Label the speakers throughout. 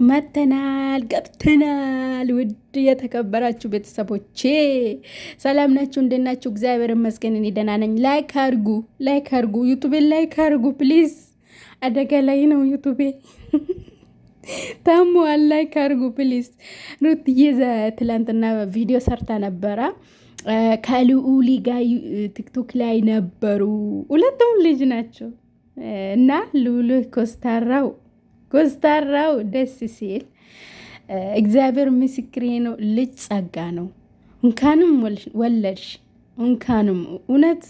Speaker 1: መተናል ገብተናል። ውድ የተከበራችሁ ቤተሰቦቼ ሰላም ናችሁ? እንዴት ናችሁ? እግዚአብሔር ይመስገን እኔ ደህና ነኝ። ላይክ አርጉ፣ ዩቲዩብ ላይክ አርጉ ፕሊዝ። አደጋ ላይ ነው ዩቲዩብ ታሟል። ላይክ አርጉ ፕሊዝ። ሩትዬ ትላንትና ቪዲዮ ሰርታ ነበረ ከልዑሊ ጋር ቲክቶክ ላይ ነበሩ። ሁለቱም ልጅ ናቸው እና ልዑሊ ኮስታራው ደስ ሲል እግዚአብሔር ምስክሬ ነው። ልጅ ጸጋ ነው። እንካንም ወለድሽ እንካንም እውነት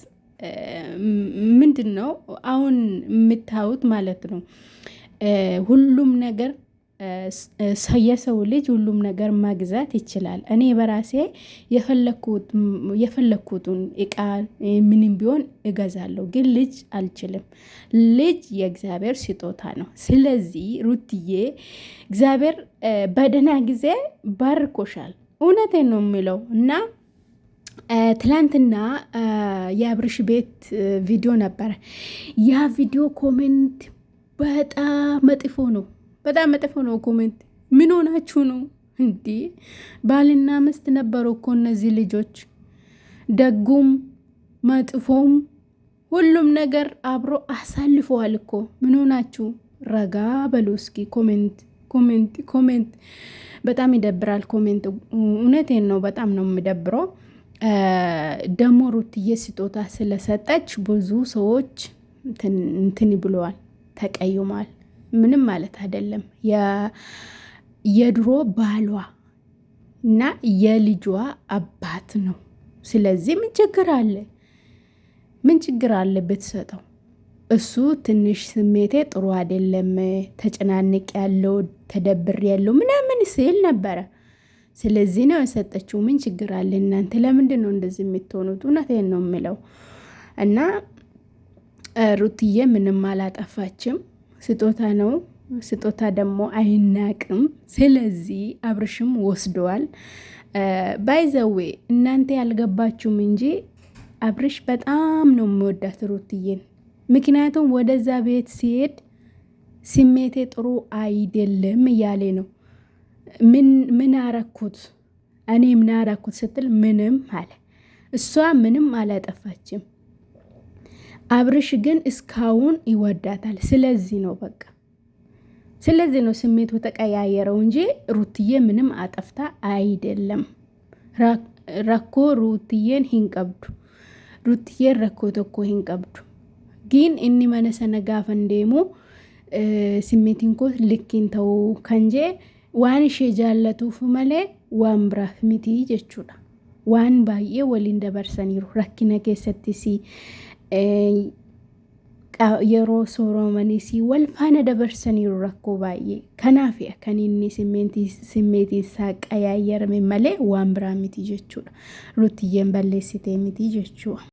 Speaker 1: ምንድን ነው አሁን የምታዩት ማለት ነው። ሁሉም ነገር የሰው ልጅ ሁሉም ነገር መግዛት ይችላል። እኔ በራሴ የፈለኩትን እቃ ምንም ቢሆን እገዛለሁ፣ ግን ልጅ አልችልም። ልጅ የእግዚአብሔር ስጦታ ነው። ስለዚህ ሩትዬ እግዚአብሔር በደህና ጊዜ ባርኮሻል። እውነቴን ነው የሚለው እና ትላንትና የአብርሽ ቤት ቪዲዮ ነበረ። ያ ቪዲዮ ኮሜንት በጣም መጥፎ ነው። በጣም መጥፎ ነው ኮሜንት። ምን ሆናችሁ ነው እንዴ? ባልና ሚስት ነበሩ እኮ እነዚህ ልጆች። ደጉም መጥፎም ሁሉም ነገር አብሮ አሳልፈዋል እኮ። ምን ሆናችሁ? ረጋ በሉ እስኪ። ኮሜንት በጣም ይደብራል ኮሜንት። እውነቴን ነው፣ በጣም ነው የሚደብረው። ደሞ ሩትዬ ስጦታ ስለሰጠች ብዙ ሰዎች እንትን ብለዋል፣ ተቀይሟል። ምንም ማለት አይደለም። የድሮ ባሏ እና የልጇ አባት ነው። ስለዚህ ምን ችግር አለ? ምን ችግር አለ ብትሰጠው? እሱ ትንሽ ስሜቴ ጥሩ አይደለም፣ ተጨናንቅ ያለው ተደብር ያለው ምናምን ሲል ነበረ። ስለዚህ ነው የሰጠችው። ምን ችግር አለ? እናንተ ለምንድን ነው እንደዚህ የምትሆኑት? እውነቴን ነው የምለው እና ሩትዬ ምንም አላጠፋችም። ስጦታ ነው። ስጦታ ደግሞ አይናቅም። ስለዚህ አብርሽም ወስደዋል። ባይዘዌ እናንተ ያልገባችሁም እንጂ አብርሽ በጣም ነው የሚወዳት ሩትዬን። ምክንያቱም ወደዛ ቤት ሲሄድ ስሜቴ ጥሩ አይደለም እያሌ ነው። ምን አረኩት እኔ ምን አረኩት ስትል ምንም አለ። እሷ ምንም አላጠፋችም። አብርሽ ግን እስካሁን ይወዳታል። ስለዚህ ነው በቃ ስለዚህ ነው ስሜቱ ተቀያየረው እንጂ ሩትዬ ምንም አጠፍታ አይደለም። ረኮ ሩትዬን ሂንቀብዱ ሩትዬን ረኮ ተኮ ሂንቀብዱ ግን እኒ መነሰነ ጋፈን ደሙ ስሜቲን ኮ ልኪን ተው ከንጄ ዋን ሼ ጃለቱፍ መሌ ዋን ብራፍ ሚቲ ጀቹዳ ዋን ባዬ ወሊን ደበርሰኒሩ ረኪነ ኬሰቲሲ yeroo sooromanii wal faana dabarsaniiru rakkoo baay'ee. Kanaaf kan inni simmeetii isaa qayayyarame malee waan biraa miti jechuudha. Rutiyyeen balleessitee miti jechuudha.